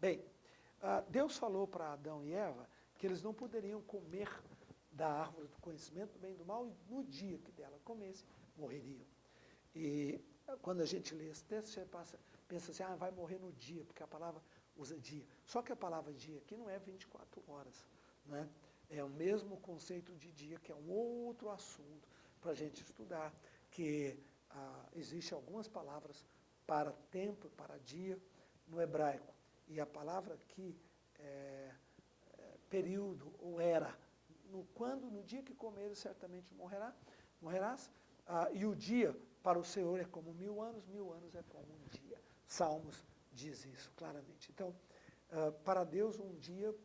Bem, Deus falou para Adão e Eva que eles não poderiam comer da árvore do conhecimento do bem e do mal, e no dia que dela comessem, morreriam. E quando a gente lê esse texto, você pensa assim, vai morrer no dia, porque a palavra usa dia. Só que a palavra dia aqui não é 24 horas. Né? É o mesmo conceito de dia, que é um outro assunto para a gente estudar, que existem algumas palavras para tempo, para dia, no hebraico. E a palavra aqui é período ou era. No dia que comeres, certamente morrerás. E o dia para o Senhor é como 1000 anos é como um dia. Salmos diz isso claramente. Então, para Deus, um dia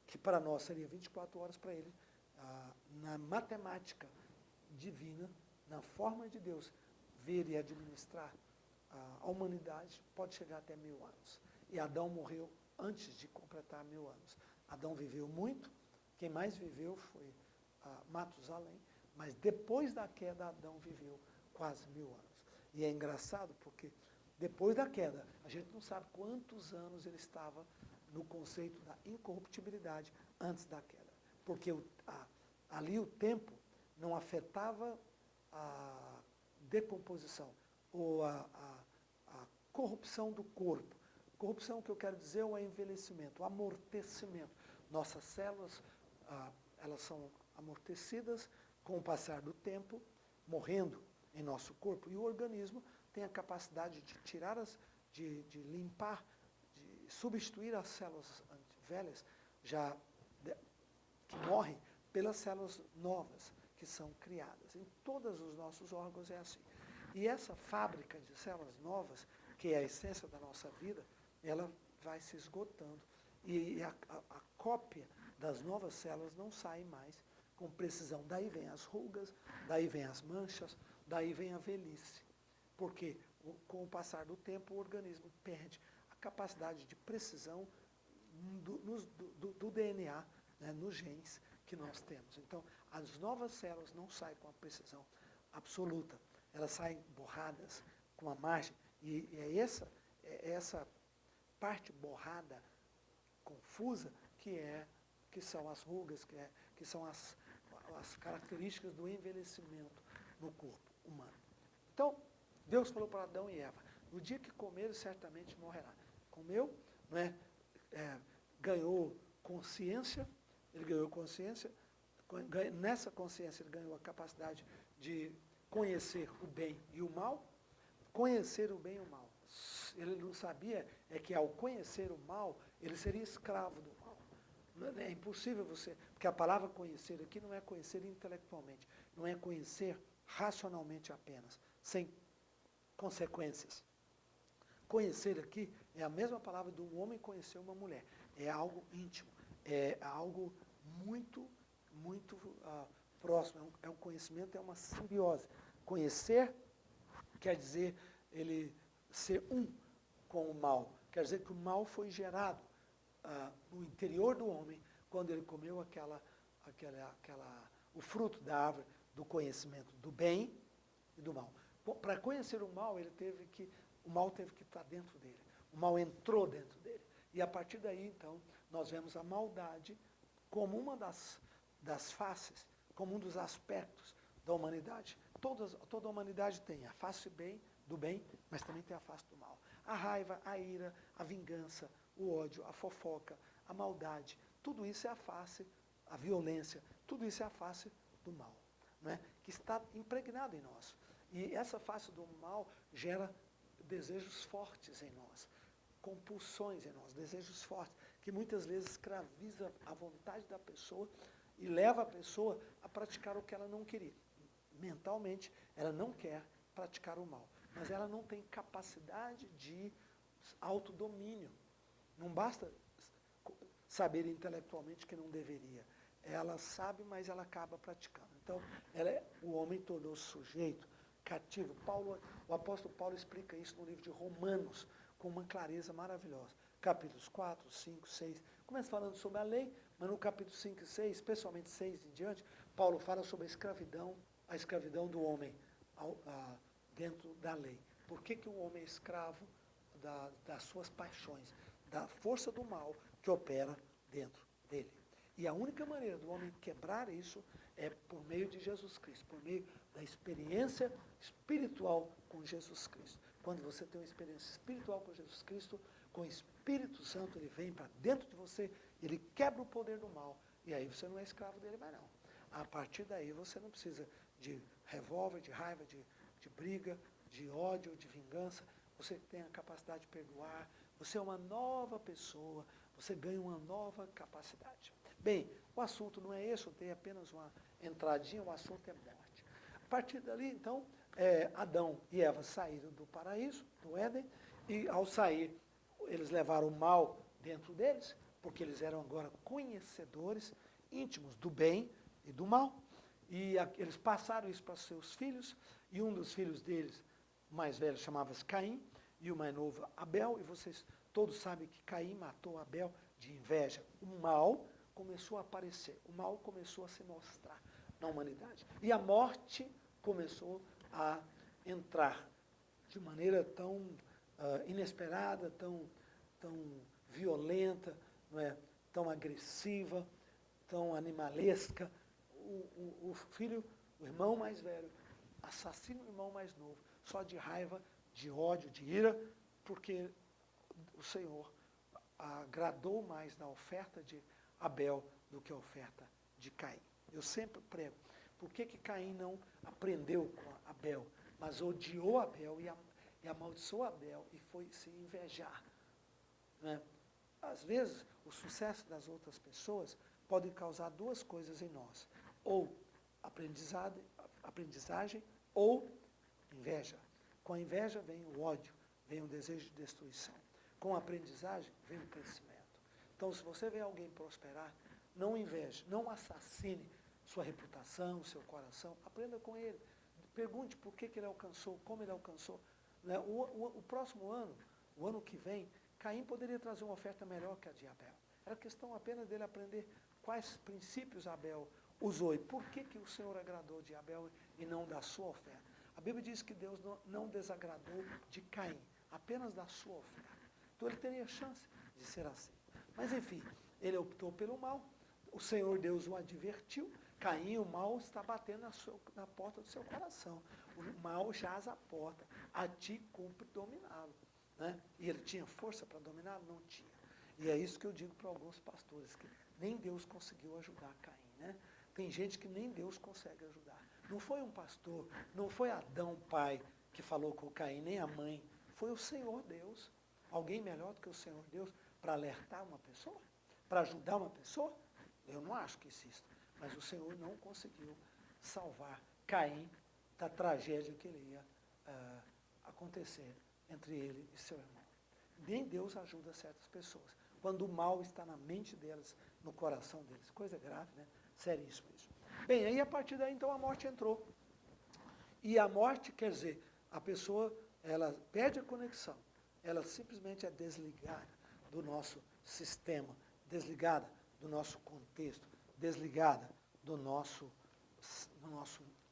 que para nós seria 24 horas, para Ele, na matemática divina, na forma de Deus, ver e administrar a humanidade, pode chegar até 1000 anos. E Adão morreu antes de completar 1000 anos. Adão viveu muito, quem mais viveu foi Matusalém, mas depois da queda, Adão viveu quase 1000 anos. E é engraçado porque depois da queda, a gente não sabe quantos anos ele estava no conceito da incorruptibilidade antes da queda. Porque ali o tempo não afetava a decomposição ou a corrupção do corpo. Corrupção, que eu quero dizer, é o envelhecimento, o amortecimento. Nossas células, elas são amortecidas com o passar do tempo, morrendo em nosso corpo. E o organismo tem a capacidade de tirar, de limpar, de substituir as células velhas, que morrem, pelas células novas, que são criadas. Em todos os nossos órgãos é assim. E essa fábrica de células novas, que é a essência da nossa vida, ela vai se esgotando. E a cópia das novas células não sai mais com precisão. Daí vem as rugas, daí vem as manchas, daí vem a velhice. Porque com o passar do tempo o organismo perde a capacidade de precisão do DNA, né, nos genes que nós temos. Então, as novas células não saem com a precisão absoluta. Elas saem borradas, com a margem. E é essa parte borrada, confusa, que são as rugas, que são as características do envelhecimento no corpo humano. Então, Deus falou para Adão e Eva, no dia que comer, certamente morrerá. Comeu, né, ganhou consciência, nessa consciência ele ganhou a capacidade de conhecer o bem e o mal, conhecer o bem e o mal. Ele não sabia que ao conhecer o mal, ele seria escravo do mal. É impossível porque a palavra conhecer aqui não é conhecer intelectualmente, não é conhecer racionalmente apenas, sem consequências. Conhecer aqui é a mesma palavra de um homem conhecer uma mulher. É algo íntimo, é algo muito, muito próximo. É um conhecimento, é uma simbiose. Conhecer quer dizer ele ser um com o mal. Quer dizer que o mal foi gerado no interior do homem quando ele comeu o fruto da árvore do conhecimento do bem e do mal. Para conhecer o mal, o mal teve que estar dentro dele. O mal entrou dentro dele. E a partir daí, então, nós vemos a maldade como uma das faces, como um dos aspectos da humanidade. Toda a humanidade tem a face do bem, mas também tem a face do mal. A raiva, a ira, a vingança, o ódio, a fofoca, a maldade, tudo isso é a face, a violência, tudo isso é a face do mal, né? Que está impregnado em nós. E essa face do mal gera desejos fortes em nós, compulsões em nós, desejos fortes, que muitas vezes escraviza a vontade da pessoa e leva a pessoa a praticar o que ela não queria. Mentalmente, ela não quer praticar o mal, mas ela não tem capacidade de autodomínio. Não basta saber intelectualmente que não deveria. Ela sabe, mas ela acaba praticando. Então, o homem tornou-se sujeito, cativo. O apóstolo Paulo explica isso no livro de Romanos, com uma clareza maravilhosa. Capítulos 4, 5, 6. Começa falando sobre a lei, mas no capítulo 5 e 6, especialmente 6 em diante, Paulo fala sobre a escravidão do homem dentro da lei. Por que o homem é escravo das suas paixões, da força do mal que opera dentro dele. E a única maneira do homem quebrar isso é por meio de Jesus Cristo, por meio da experiência espiritual com Jesus Cristo. Quando você tem uma experiência espiritual com Jesus Cristo, com o Espírito Santo, ele vem para dentro de você, ele quebra o poder do mal, e aí você não é escravo dele mais não. A partir daí você não precisa de revólver, de raiva, de briga, de ódio, de vingança. Você tem a capacidade de perdoar, você é uma nova pessoa, você ganha uma nova capacidade. Bem, o assunto não é esse, eu dei apenas uma entradinha, o assunto é morte. A partir dali, então, Adão e Eva saíram do paraíso, do Éden, e ao sair, eles levaram o mal dentro deles, porque eles eram agora conhecedores íntimos do bem e do mal, e eles passaram isso para seus filhos, e um dos filhos deles, o mais velho, chamava-se Caim, e o mais novo, Abel, e vocês todos sabem que Caim matou Abel de inveja. O mal começou a aparecer, o mal começou a se mostrar na humanidade. E a morte começou a entrar de maneira tão inesperada, tão violenta, não é? Tão agressiva, tão animalesca. O filho, o irmão mais velho, assassina o irmão mais novo, só de raiva, de ódio, de ira, porque o Senhor agradou mais na oferta de Abel do que a oferta de Caim. Eu sempre prego, por que Caim não aprendeu com Abel, mas odiou Abel e amaldiçoou Abel e foi se invejar? Né? Às vezes, o sucesso das outras pessoas pode causar duas coisas em nós, ou aprendizagem ou inveja. Com a inveja vem o ódio, vem o desejo de destruição. Com a aprendizagem vem o crescimento. Então, se você vê alguém prosperar, não inveje, não assassine sua reputação, seu coração, aprenda com ele. Pergunte por que ele alcançou, como ele alcançou. Né? O próximo ano, o ano que vem, Caim poderia trazer uma oferta melhor que a de Abel. Era questão apenas dele aprender quais princípios Abel usou e por que o Senhor agradou de Abel e não da sua oferta. A Bíblia diz que Deus não desagradou de Caim, apenas da sua oferta. Então ele teria chance de ser assim. Mas enfim, ele optou pelo mal, o Senhor Deus o advertiu, Caim, o mal está batendo na porta do seu coração. O mal jaz à porta, a ti cumpre dominá-lo. Né? E ele tinha força para dominá-lo? Não tinha. E é isso que eu digo para alguns pastores, que nem Deus conseguiu ajudar Caim. Né? Tem gente que nem Deus consegue ajudar. Não foi um pastor, não foi Adão, pai, que falou com Caim, nem a mãe. Foi o Senhor Deus. Alguém melhor do que o Senhor Deus para alertar uma pessoa? Para ajudar uma pessoa? Eu não acho que exista. Mas o Senhor não conseguiu salvar Caim da tragédia que ele ia acontecer entre ele e seu irmão. Nem Deus ajuda certas pessoas. Quando o mal está na mente delas, no coração deles. Coisa grave, né? Seríssimo isso. Bem, aí a partir daí, então, a morte entrou. E a morte, quer dizer, a pessoa, ela perde a conexão. Ela simplesmente é desligada do nosso sistema, desligada do nosso contexto, desligada do nosso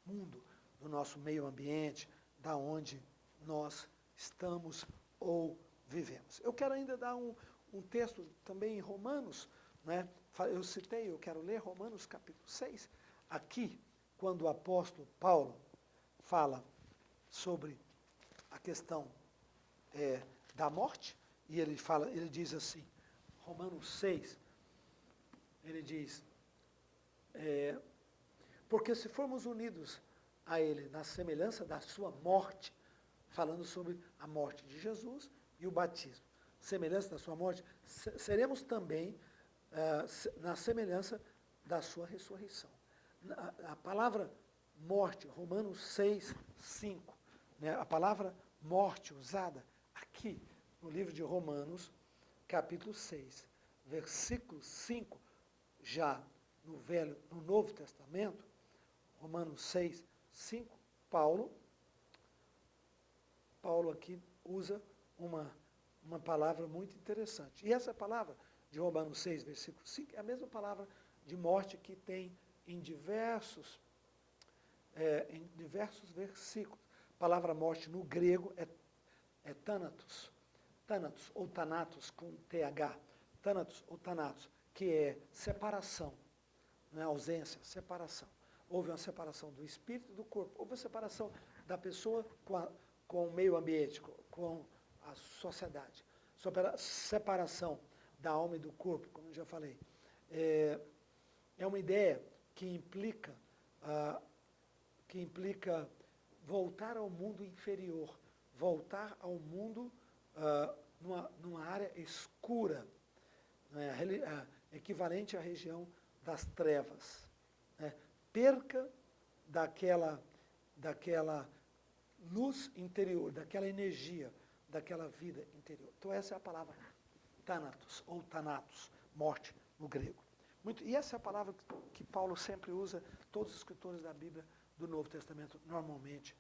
mundo, do nosso meio ambiente, da onde nós estamos ou vivemos. Eu quero ainda dar um texto também em Romanos, né? Eu quero ler Romanos capítulo 6, aqui, quando o apóstolo Paulo fala sobre a questão da morte, e ele diz assim, Romanos 6, ele diz, porque se formos unidos a ele na semelhança da sua morte, falando sobre a morte de Jesus e o batismo, semelhança da sua morte, seremos também na semelhança da sua ressurreição. A palavra morte, Romanos 6, 5, né, a palavra morte usada aqui no livro de Romanos, capítulo 6, versículo 5, já no Novo Testamento, Romanos 6, 5, Paulo aqui usa uma palavra muito interessante. E essa palavra de Romanos 6, versículo 5, é a mesma palavra de morte que tem em diversos versículos. A palavra morte no grego é thanatos. Thanatos ou Thanatos com TH, Thanatos ou Thanatos, que é separação, não é ausência, separação. Houve uma separação do espírito e do corpo, houve uma separação da pessoa com o meio ambiente, com a sociedade. Separação da alma e do corpo, como eu já falei. É uma ideia que implica voltar ao mundo inferior, voltar ao mundo numa área escura, equivalente à região das trevas. Perca daquela luz interior, daquela energia, daquela vida interior. Então essa é a palavra Thanatos, ou Thanatos, morte no grego. E essa é a palavra que Paulo sempre usa, todos os escritores da Bíblia do Novo Testamento normalmente